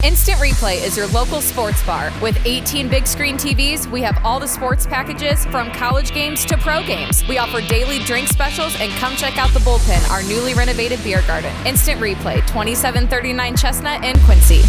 Instant Replay is your local sports bar. With 18 big screen TVs, we have all the sports packages from college games to pro games. We offer daily drink specials, and come check out the Bullpen, our newly renovated beer garden. Instant Replay, 2739 Chestnut in Quincy.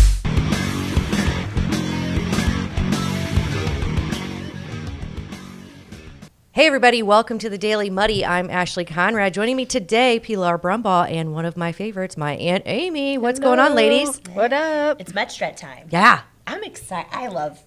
Hey everybody, welcome to the Daily Muddy. I'm Ashley Conrad. Joining me today, Pilar Brumbaugh, and one of my favorites, my Aunt Amy. What's going on, ladies? What up? It's Mutt Strut time. Yeah. I'm excited. I love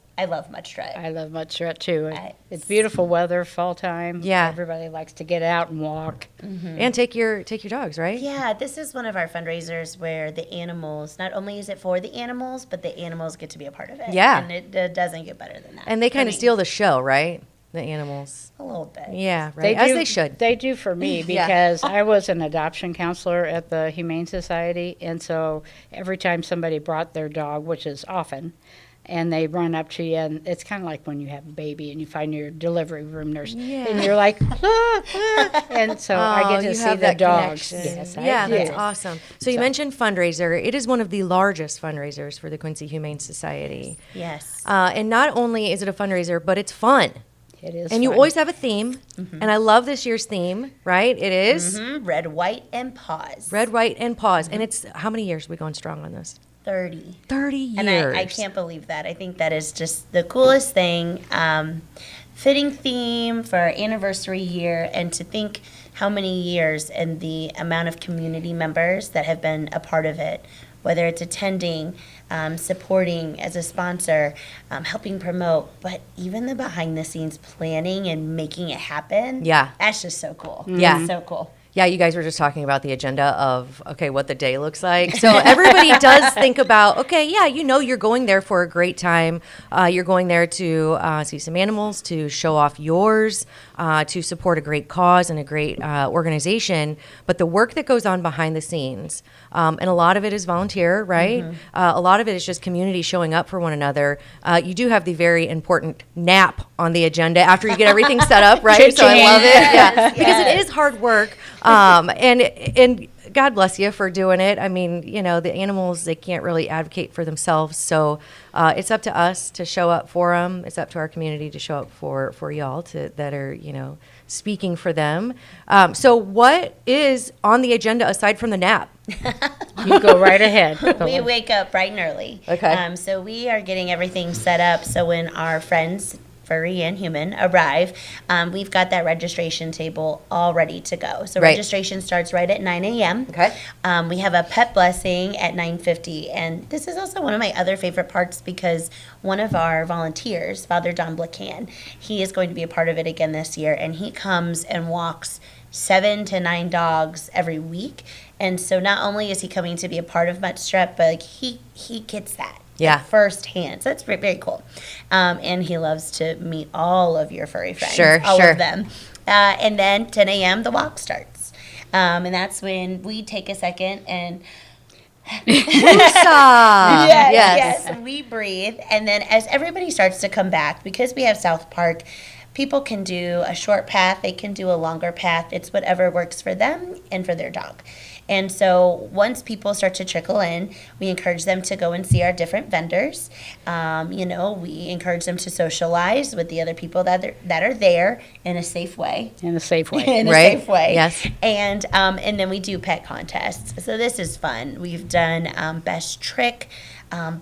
Mutt Strut. I love Mutt Strut too. It's beautiful weather, fall time. Yeah. Everybody likes to get out and walk. Mm-hmm. And take your dogs, right? Yeah, this is one of our fundraisers where the animals, not only is it for the animals, but the animals get to be a part of it. Yeah. And it doesn't get better than that. And they kind of steal the show, right? The animals. A little bit. Yeah, right. As they should. They do for me because I was an adoption counselor at the Humane Society, and so every time somebody brought their dog, which is often, and they run up to you, and it's kind of like when you have a baby and you find your delivery room nurse, and you're like, look, look. And so I get to see the dogs. Connection. Yes, yeah, I do. that's awesome. So you mentioned fundraiser. It is one of the largest fundraisers for the Quincy Humane Society. Yes. And not only is it a fundraiser, but it's fun. It is. And you fun. always have a theme, and I love this year's theme, right? It is Red, white, and paws. Red, White, and Paws. And it's, how many years are we going strong on this? 30. 30 years. And I can't believe that. I think that is just the coolest thing. Fitting theme for our anniversary year, and to think how many years and the amount of community members that have been a part of it, whether it's attending, supporting as a sponsor, helping promote, but even the behind the scenes planning and making it happen. Yeah. That's just so cool. Yeah. It's so cool. Yeah, you guys were just talking about the agenda of, okay, what the day looks like. So everybody does think about, okay, yeah, you know you're going there for a great time. You're going there to see some animals, to show off yours, to support a great cause and a great organization. But the work that goes on behind the scenes, and a lot of it is volunteer, right? A lot of it is just community showing up for one another. You do have the very important nap on the agenda after you get everything set up, right? So I love it. Yeah, because it is hard work. And God bless you for doing it. I mean, you know, the animals, they can't really advocate for themselves. So it's up to us to show up for them. It's up to our community to show up for y'all that are, you know, speaking for them. So what is on the agenda aside from the nap? You go right ahead. We wake up bright and early. Okay. So we are getting everything set up. So when our friends, furry and human, arrive, we've got that registration table all ready to go. So registration starts right at 9 a.m. Okay. We have a pet blessing at 9:50, and this is also one of my other favorite parts because one of our volunteers, Father Don Blacan, he is going to be a part of it again this year, and he comes and walks 7 to 9 dogs every week. And so not only is he coming to be a part of Mutt Strut, but like he gets that. Yeah. Firsthand. So that's very, very cool. And he loves to meet all of your furry friends. Sure. All of them. And then 10 a.m. the walk starts. And that's when we take a second and yes, we breathe. And then as everybody starts to come back, because we have South Park, people can do a short path, they can do a longer path. It's whatever works for them and for their dog. And so once people start to trickle in, we encourage them to go and see our different vendors. You know, we encourage them to socialize with the other people that are there in a safe way. In a safe way. In a Right. safe way. Yes. And then we do pet contests. So this is fun. We've done best trick,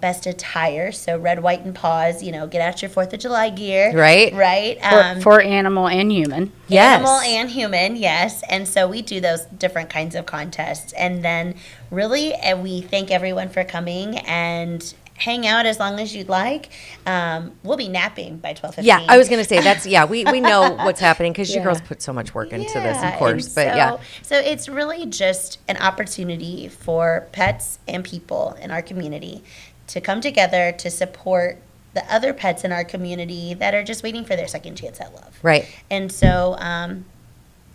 best attire. So red, white, and paws. You know, get out your 4th of July gear. Right. Right. For animal and human. Yes. Animal and human, yes. And so we do those different kinds of contests. And then really, we thank everyone for coming and hang out as long as you'd like. We'll be napping by 12:15. Yeah, I was going to say, that's, we know what's happening because you girls put so much work into this, of course. And But so it's really just an opportunity for pets and people in our community to come together to support the other pets in our community that are just waiting for their second chance at love. Right. And so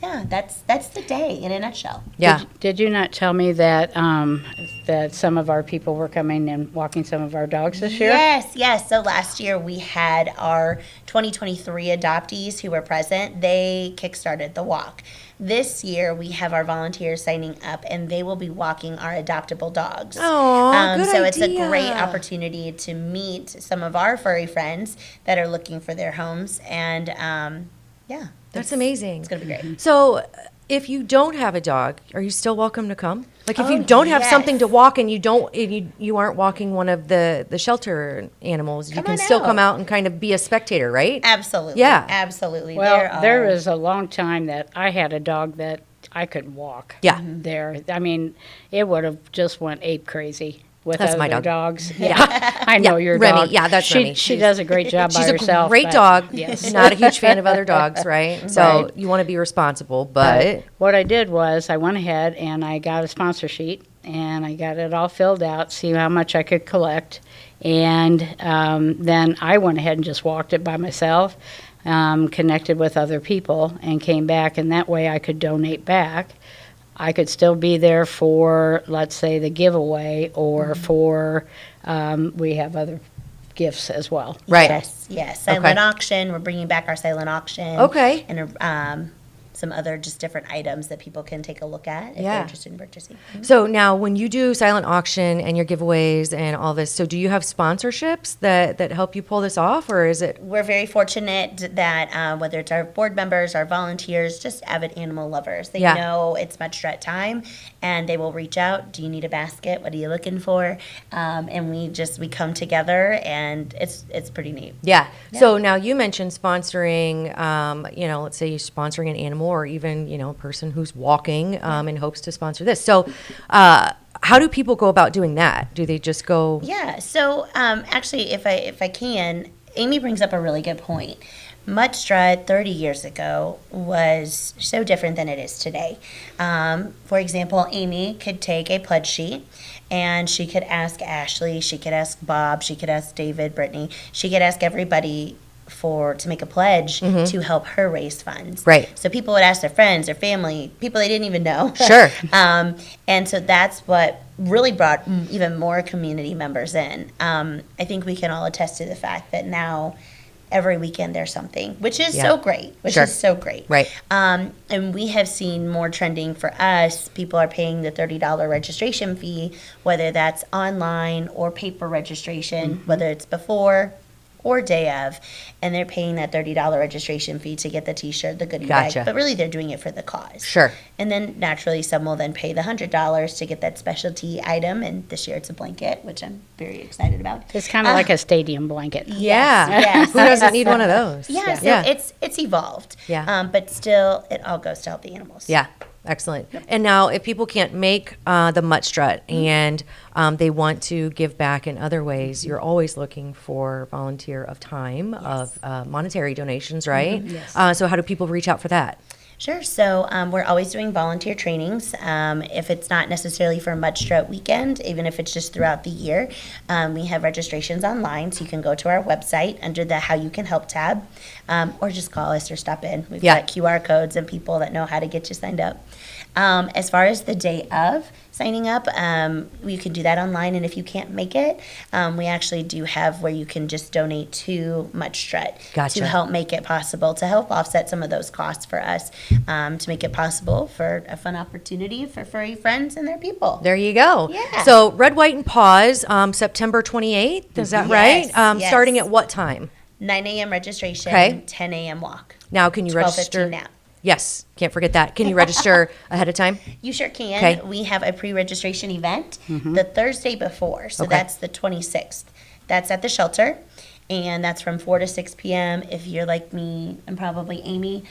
yeah, that's the day in a nutshell. Yeah. Did you not tell me that that some of our people were coming and walking some of our dogs this year? Yes. So last year we had our 2023 adoptees who were present. They kickstarted the walk. This year we have our volunteers signing up, and they will be walking our adoptable dogs. Oh, good so idea. it's a great opportunity to meet some of our furry friends that are looking for their homes, and yeah, That's amazing. it's gonna be great. So, if you don't have a dog, are you still welcome to come? Like, if Oh, you don't have yes. something to walk and you aren't walking one of the shelter animals, you Come can on still come out. out and kind of be a spectator, right? Absolutely, Yeah. absolutely. Well, there was a long time that I had a dog that I could walk. Yeah. There, I mean, it would have just went ape crazy with That's other my dog. dogs. Yeah, I know your Remy. dog. Yeah, that's Remy. She does a great job by She's a herself. great but- dog. Yes. Not a huge fan of other dogs, right? So Right. you want to be responsible, but What I did was I went ahead and I got a sponsor sheet and I got it all filled out, see how much I could collect, and then I went ahead and just walked it by myself, connected with other people, and came back, and that way I could donate back. I could still be there for, let's say, the giveaway, or for we have other gifts as well. right. Yes. Silent auction. We're bringing back our silent auction. Okay. And some other just different items that people can take a look at if Yeah. they're interested in purchasing. So now, when you do silent auction and your giveaways and all this, so do you have sponsorships that help you pull this off, or is it? We're very fortunate that whether it's our board members, our volunteers, just avid animal lovers, they Yeah. know it's Mutt Strut time, and they will reach out. Do you need a basket? What are you looking for? And we come together, and it's pretty neat. Yeah. So now you mentioned sponsoring, let's say you're sponsoring an animal or even, a person who's walking in hopes to sponsor this. So how do people go about doing that? Do they just go? Yeah. So actually, if I can, Amy brings up a really good point. Mutt Strut 30 years ago was so different than it is today. For example, Amy could take a pledge sheet and she could ask Ashley, she could ask Bob, she could ask David, Brittany, she could ask everybody to make a pledge to help her raise funds. Right. So people would ask their friends, their family, people they didn't even know. Sure. And so that's what really brought even more community members in. I think we can all attest to the fact that now every weekend there's something, which is so great, Right. And we have seen more trending for us. People are paying the $30 registration fee, whether that's online or paper registration, whether it's before or day of, and they're paying that $30 registration fee to get the T-shirt, the goodie Gotcha. bag, but really they're doing it for the cause. Sure. And then naturally some will then pay the $100 to get that specialty item, and this year it's a blanket, which I'm very excited about. It's kind of like a stadium blanket. Yeah. Yes. Who doesn't need one of those? Yeah, so Yeah. it's evolved. Yeah. But still, it all goes to help the animals. Yeah. Excellent. And now, if people can't make the Mutt Strut and they want to give back in other ways, you're always looking for volunteer of time, of monetary donations, right? Yes. So how do people reach out for that? Sure. So we're always doing volunteer trainings. If it's not necessarily for Mutt Strut weekend, even if it's just throughout the year, we have registrations online. So you can go to our website under the How You Can Help tab, or just call us or stop in. We've got QR codes and people that know how to get you signed up. As far as the day of signing up, you can do that online, and if you can't make it, we actually do have where you can just donate to Mutt Strut Gotcha. to help make it possible, to help offset some of those costs for us, to make it possible for a fun opportunity for furry friends and their people. There you go. Yeah. So Red, White, and Paws, September 28th, is that right? Yes. Starting at what time? 9 a.m. registration, Okay. 10 a.m. walk. Now, can you 12:15 register? nap. Yes, can't forget that. Can you register ahead of time? You sure can. Okay. We have a pre-registration event the Thursday before, so Okay. that's the 26th. That's at the shelter, and that's from 4 to 6 p.m. If you're like me and probably Amy,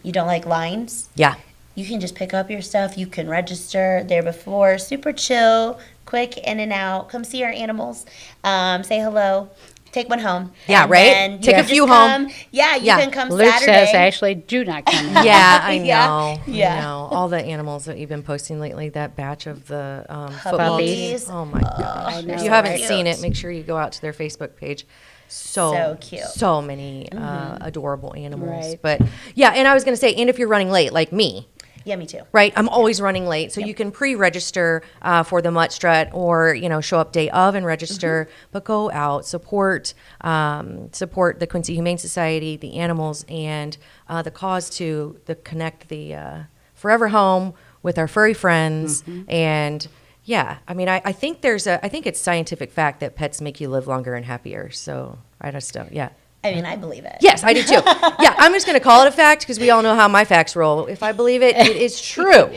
you don't like lines, Yeah. you can just pick up your stuff. You can register there before. Super chill, quick in and out. Come see our animals. Say hello. Take one home. Yeah, And right? then you Take a can few just home. come. Yeah, you Yeah. can come Luke Saturday. says, Ashley, do not come in. Yeah, I Yeah. know. Yeah. I know. All the animals that you've been posting lately, that batch of the Puppies. footballs. Oh, my gosh. I know, If you haven't right? seen it, make sure you go out to their Facebook page So cute. So many adorable animals. Right. But yeah, and I was going to say, and if you're running late, like me, Yeah, me too. right? I'm always running late, so you can pre-register for the Mutt Strut, or show up day of and register. But go out, support the Quincy Humane Society, the animals, and the cause to connect the forever home with our furry friends. And yeah, I mean, I think I think it's scientific fact that pets make you live longer and happier. So I just don't. Yeah. I mean, I believe it. Yes, I do too. Yeah, I'm just going to call it a fact because we all know how my facts roll. If I believe it, it is true.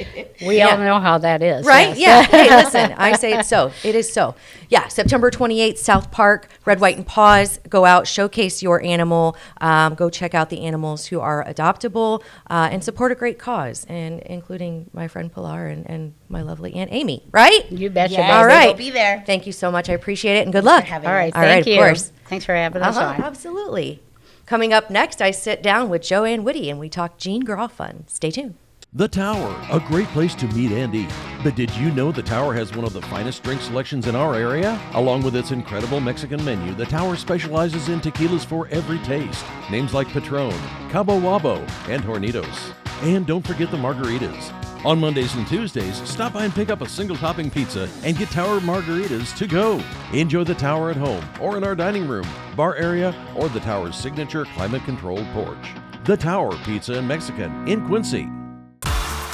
We all know how that is. Right? Yes. Yeah. Hey, listen, I say it's so. It is so. Yeah, September 28th, South Park, Red, White, and Paws. Go out, showcase your animal. Go check out the animals who are adoptable and support a great cause, and including my friend Pilar and my lovely Aunt Amy. Right? You betcha. Yes, baby. All right. We'll be there. Thank you so much. I appreciate it, and good luck. for having All right. All right, Thank of you. course. Thanks for having us on. Absolutely. Coming up next, I sit down with JoAnn Witte and we talk Gene Grawe Fund. Stay tuned. The Tower, a great place to meet and eat. But did you know the Tower has one of the finest drink selections in our area? Along with its incredible Mexican menu, the Tower specializes in tequilas for every taste. Names like Patron, Cabo Wabo, and Hornitos. And don't forget the margaritas. On Mondays and Tuesdays, stop by and pick up a single topping pizza and get Tower margaritas to go. Enjoy the Tower at home or in our dining room, bar area, or the Tower's signature climate-controlled porch. The Tower Pizza and Mexican in Quincy.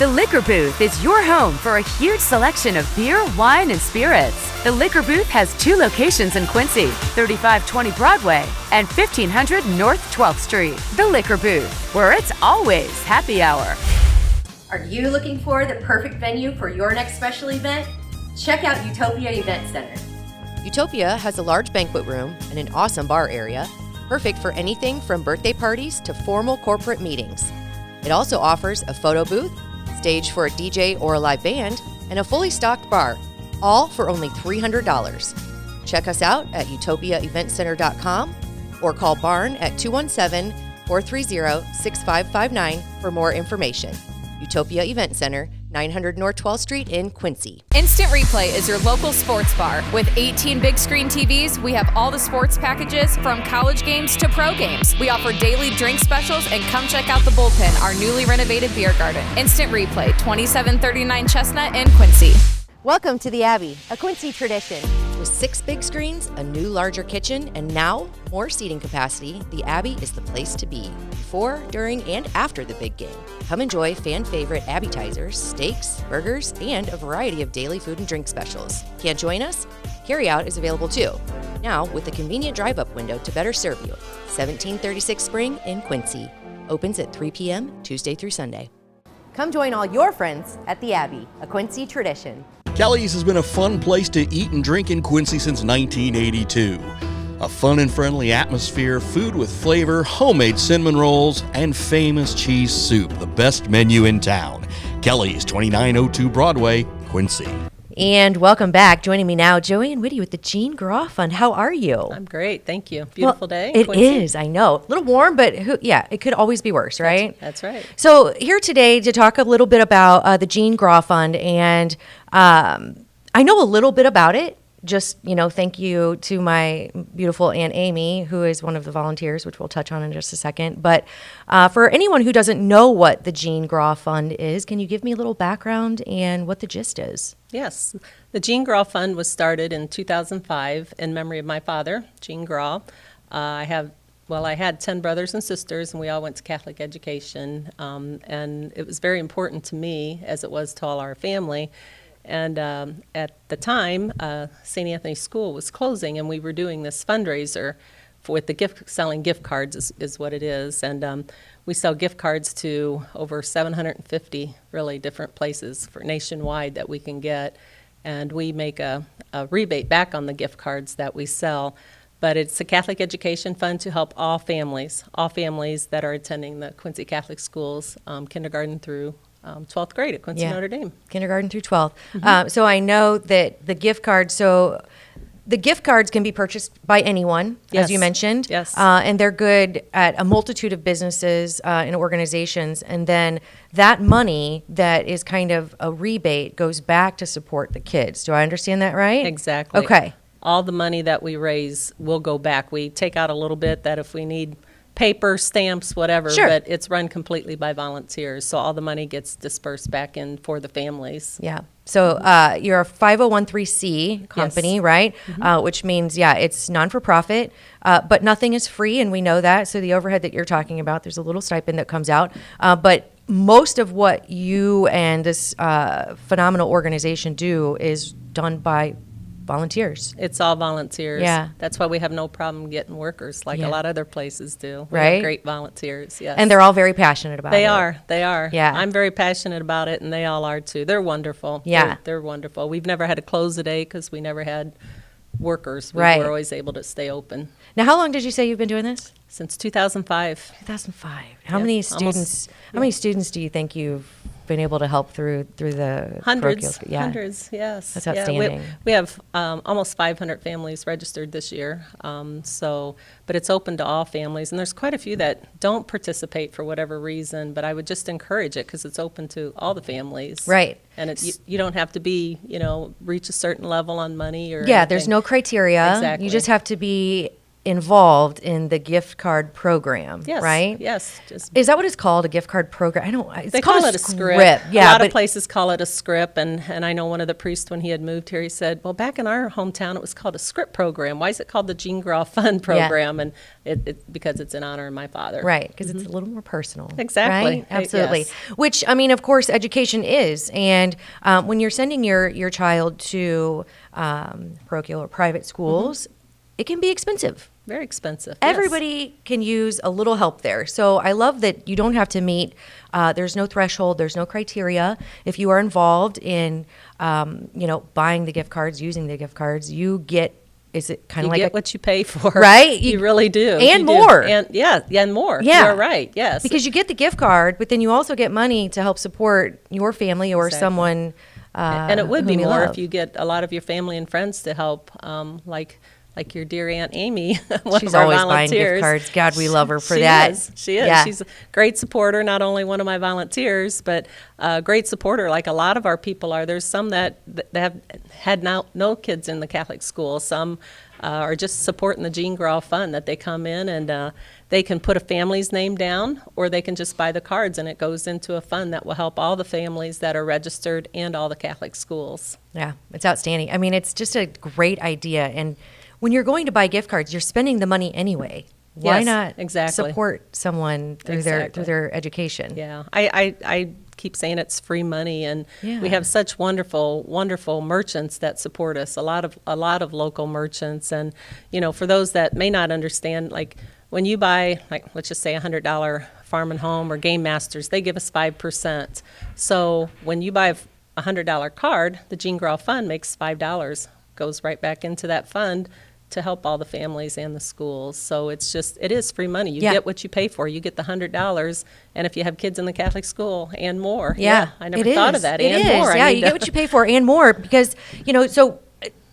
The Liquor Booth is your home for a huge selection of beer, wine, and spirits. The Liquor Booth has 2 locations in Quincy, 3520 Broadway and 1500 North 12th Street. The Liquor Booth, where it's always happy hour. Are you looking for the perfect venue for your next special event? Check out Utopia Event Center. Utopia has a large banquet room and an awesome bar area, perfect for anything from birthday parties to formal corporate meetings. It also offers a photo booth, stage for a DJ or a live band, and a fully stocked bar, all for only $300. Check us out at utopiaeventcenter.com or call Barn at 217-430-6559 for more information. Utopia Event Center, 900 North 12th Street in Quincy. Instant Replay is your local sports bar. With 18 big screen TVs, we have all the sports packages from college games to pro games. We offer daily drink specials, and come check out the Bullpen, our newly renovated beer garden. Instant Replay, 2739 Chestnut in Quincy. Welcome to the Abbey, a Quincy tradition. With 6 big screens, a new larger kitchen, and now more seating capacity, the Abbey is the place to be before, during, and after the big game. Come enjoy fan favorite appetizers, steaks, burgers, and a variety of daily food and drink specials. Can't join us? Carryout is available too. Now with a convenient drive-up window to better serve you. 1736 Spring in Quincy. Opens at 3 p.m. Tuesday through Sunday. Come join all your friends at the Abbey, a Quincy tradition. Kelly's has been a fun place to eat and drink in Quincy since 1982. A fun and friendly atmosphere, food with flavor, homemade cinnamon rolls, and famous cheese soup, the best menu in town. Kelly's, 2902 Broadway, Quincy. And welcome back. Joining me now, JoAnn Witte with the Gene Grawe Fund. How are you? I'm great, thank you. Beautiful day. It Quincy. is, I know. A little warm, but it could always be worse, right? That's right. So here today to talk a little bit about the Gene Grawe Fund, and I know a little bit about it. Just, thank you to my beautiful Aunt Amy, who is one of the volunteers, which we'll touch on in just a second. But for anyone who doesn't know what the Gene Grawe Fund is, can you give me a little background and what the gist is? Yes. The Gene Grawe Fund was started in 2005 in memory of my father, Gene Grawe. I had 10 brothers and sisters, and we all went to Catholic education. And it was very important to me, as it was to all our family. And at the time, St. Anthony's School was closing, and we were doing this fundraiser with the selling gift cards is what it is. And we sell gift cards to over 750 really different places for nationwide that we can get. And we make a rebate back on the gift cards that we sell. But it's a Catholic education fund to help all families that are attending the Quincy Catholic schools, kindergarten through 12th grade at Quincy Notre Dame. Kindergarten through 12th. Mm-hmm. So I know that the gift cards can be purchased by anyone, as you mentioned. Yes. And they're good at a multitude of businesses and organizations. And then that money that is kind of a rebate goes back to support the kids. Do I understand that right? Exactly. Okay. all the money that we raise will go back. We take out a little bit that if we need paper, stamps, whatever, Sure. but it's run completely by volunteers. So all the money gets dispersed back in for the families. Yeah. So you're a 501c company, Yes. right? Which means, yeah, it's non-for-profit, but nothing is free, and we know that. So the overhead that you're talking about, there's a little stipend that comes out. But most of what you and this phenomenal organization do is done by volunteers. It's all volunteers. Yeah. That's why we have no problem getting workers like Yeah. a lot of other places do. We Right. have great volunteers, yes. And they're all very passionate about it. They are. They are. Yeah. I'm very passionate about it, and they all are too. They're wonderful. Yeah. They're wonderful. We've never had to close a day because we never had workers. We Right. were always able to stay open. Now, how long did you say you've been doing this? Since 2005. 2005. How Yep. many Almost- students? How many students do you think you've been able to help through the Hundreds. parochial- Yeah. Hundreds, yes. That's Yeah, outstanding. we have almost 500 families registered this year. But it's open to all families. And there's quite a few that don't participate for whatever reason, but I would just encourage it because it's open to all the families. Right. And you don't have to be, reach a certain level on money or Yeah, there's anything. no criteria. Exactly. You just have to be involved in the gift card program, Yes, right? yes. Just Is that what it's called, a gift card program? I don't. It's They called call it a script. Yeah, a lot but of places call it a script, and I know one of the priests, when he had moved here, he said, well, back in our hometown, it was called a script program. Why is it called the Gene Grawe Fund program? And because it's in honor of my father. right, because it's a little more personal. Exactly. Right? Absolutely. Yes. Which, I mean, of course, education is. And when you're sending your child to parochial or private schools, it can be expensive. Very expensive. Yes. Everybody can use a little help there. So I love that you don't have to meet, there's no threshold, there's no criteria. If you are involved in, buying the gift cards, using the gift cards, you get, is it kind of like You get what you pay for. Right? You really do. And You do. more. And more. Yeah. You're right, yes. because you get the gift card, but then you also get money to help support your family or Exactly. someone And it would be whom you more love. if you get a lot of your family and friends to help, like your dear Aunt Amy, one She's of our always buying volunteers. gift cards. God, we love her for She that. Is. She is. Yeah. She's a great supporter, not only one of my volunteers, but a great supporter like a lot of our people are. There's some that have had no kids in the Catholic school. Some are just supporting the Gene Grawe Fund, that they come in and they can put a family's name down, or they can just buy the cards, and it goes into a fund that will help all the families that are registered and all the Catholic schools. Yeah, it's outstanding. I mean, it's just a great idea. And when you're going to buy gift cards, you're spending the money anyway. Why Yes, not exactly. support someone through Exactly. their education? Yeah, I keep saying it's free money, and Yeah. we have such wonderful merchants that support us. A lot of local merchants, and for those that may not understand, like when you buy, like let's just say $100 Farm and Home or Game Masters, they give us 5%. So when you buy a $100 card, the Gene Grawe Fund makes $5, goes right back into that fund to help all the families and the schools. So it is free money. You Yeah. get what you pay for. You get the $100, and if you have kids in the Catholic school, and more. Yeah, I never it thought is. of that. It and is. more. I Yeah, need you to- get what you pay for and more because, so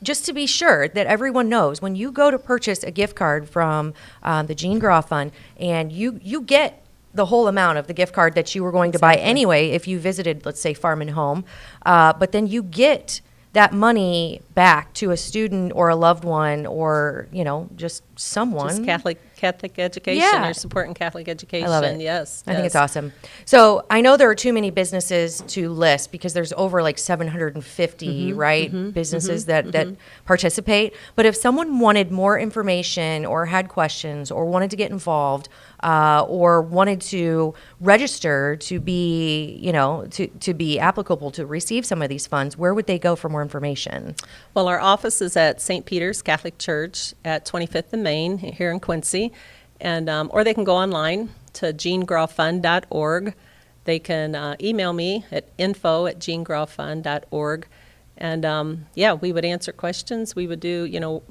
just to be sure that everyone knows, when you go to purchase a gift card from the Gene Grawe Fund, and you get the whole amount of the gift card that you were going to buy anyway if you visited, let's say, Farm and Home, but then you get that money back to a student or a loved one or, just someone. Just Catholic education. Yeah. You're supporting Catholic education. I love it. Yes. I think it's yes. awesome. So I know there are too many businesses to list because there's over like 750, Mm-hmm. right, businesses that participate. But if someone wanted more information or had questions or wanted to get involved or wanted to register to be, to be applicable to receive some of these funds, where would they go for more information? Well, our office is at St. Peter's Catholic Church at 25th and Main here in Quincy, and or they can go online to genegrawefund.org. They can email me at info@genegrawefund.org, and we would answer questions. We would do,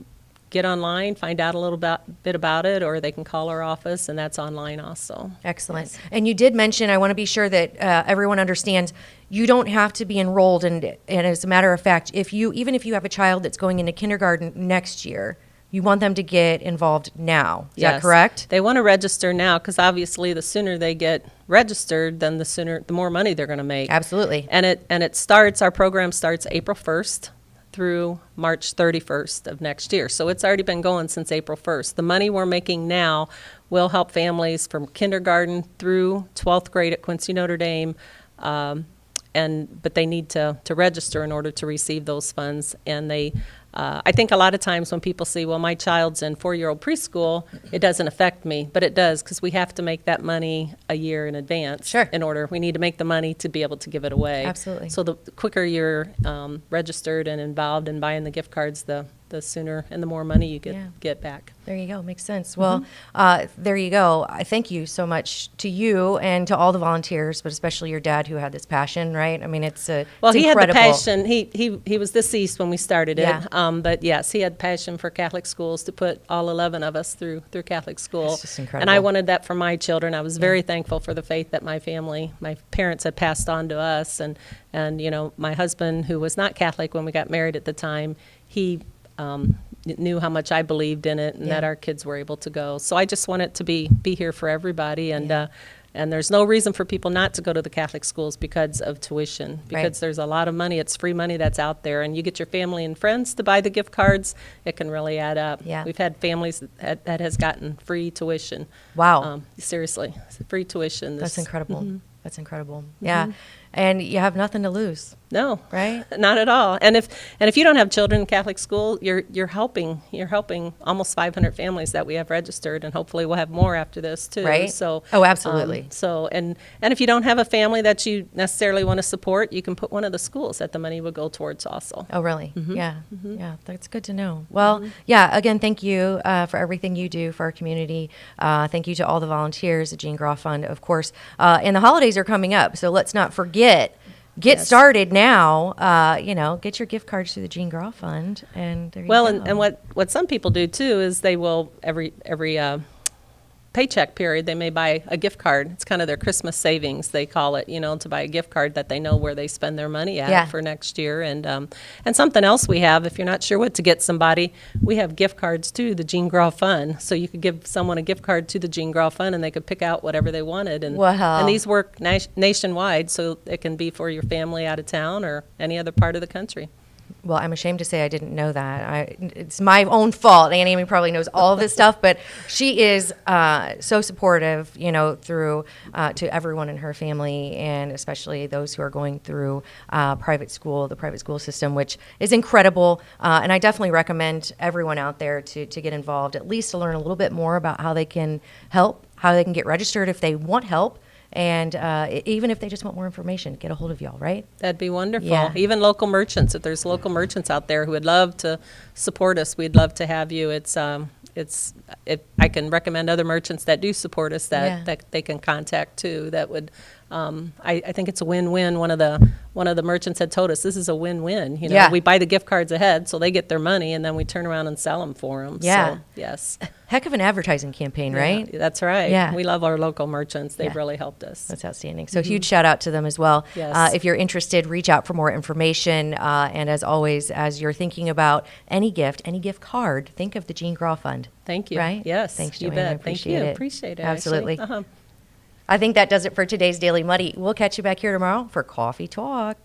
get online, find out a little bit about it, or they can call our office, and that's online also. Excellent. And you did mention, I want to be sure that everyone understands, you don't have to be enrolled. And as a matter of fact, even if you have a child that's going into kindergarten next year, you want them to get involved now. Is that correct? They want to register now because obviously the sooner they get registered, then the more money they're going to make. Absolutely. And our program starts April 1st. through March 31st of next year. So it's already been going since April 1st. The money we're making now will help families from kindergarten through 12th grade at Quincy Notre Dame, but they need to register in order to receive those funds. And I think a lot of times when people say, well, my child's in 4-year-old preschool, it doesn't affect me. But it does, because we have to make that money a year in advance. Sure. We need to make the money to be able to give it away. Absolutely. So the quicker you're registered and involved in buying the gift cards, the sooner and the more money you get back. There you go. Makes sense. Well, there you go. I thank you so much to you and to all the volunteers, but especially your dad who had this passion, right? I mean, it's he incredible. had the passion. He was deceased when we started it. Yeah. But yes, he had passion for Catholic schools, to put all 11 of us through Catholic school. It's just incredible. And I wanted that for my children. I was very thankful for the faith that my parents had passed on to us. And my husband, who was not Catholic when we got married at the time, he knew how much I believed in it, and that our kids were able to go. So I just want it to be here for everybody, and there's no reason for people not to go to the Catholic schools because of tuition, because there's a lot of money. It's free money that's out there, and you get your family and friends to buy the gift cards, it can really add up. Yeah. We've had families that has gotten free tuition. Wow. Seriously, free tuition. That's incredible. That's incredible. Yeah. And you have nothing to lose. No, right? Not at all. And if you don't have children in Catholic school, you're helping almost 500 families that we have registered, and hopefully we'll have more after this too. Right. So absolutely. And if you don't have a family that you necessarily want to support, you can put one of the schools that the money would go towards also. Oh, really? Yeah. Yeah. That's good to know. Well, again, thank you for everything you do for our community. Thank you to all the volunteers at Gene Grawe Fund, of course. And the holidays are coming up, so let's not forget. Get started now. Get your gift cards through the Gene Grawe Fund, and there you go. And what some people do too is they will every paycheck period they may buy a gift card. It's kind of their Christmas savings, they call it, to buy a gift card that they know where they spend their money at for next year. And something else we have, if you're not sure what to get somebody, we have gift cards to the Gene Grawe Fund. So you could give someone a gift card to the Gene Grawe Fund, and they could pick out whatever they wanted. And and these work nationwide, so it can be for your family out of town or any other part of the country. Well, I'm ashamed to say I didn't know that. It's my own fault. Aunt Amy probably knows all of this stuff, but she is so supportive, through to everyone in her family, and especially those who are going through the private school system, which is incredible. And I definitely recommend everyone out there to get involved, at least to learn a little bit more about how they can help, how they can get registered if they want help. And even if they just want more information, get a hold of y'all, right? That'd be wonderful. Yeah. Even local merchants, if there's local merchants out there who would love to support us, we'd love to have you. I can recommend other merchants that do support us that they can contact too. That would, I think it's a win-win. One of the merchants had told us this is a win-win. We buy the gift cards ahead, so they get their money, and then we turn around and sell them for them. Yeah. So, yes. Heck of an advertising campaign, right? Yeah, that's right. Yeah. We love our local merchants. They've really helped us. That's outstanding. So huge shout out to them as well. Yes. If you're interested, reach out for more information. And as always, as you're thinking about any gift card, think of the Gene Grawe Fund. Thank you. Right? Yes. Thanks, you JoAnn. bet. I appreciate Thank you. it. Appreciate it. Absolutely. Actually. I think that does it for today's Daily Muddy. We'll catch you back here tomorrow for Coffee Talk.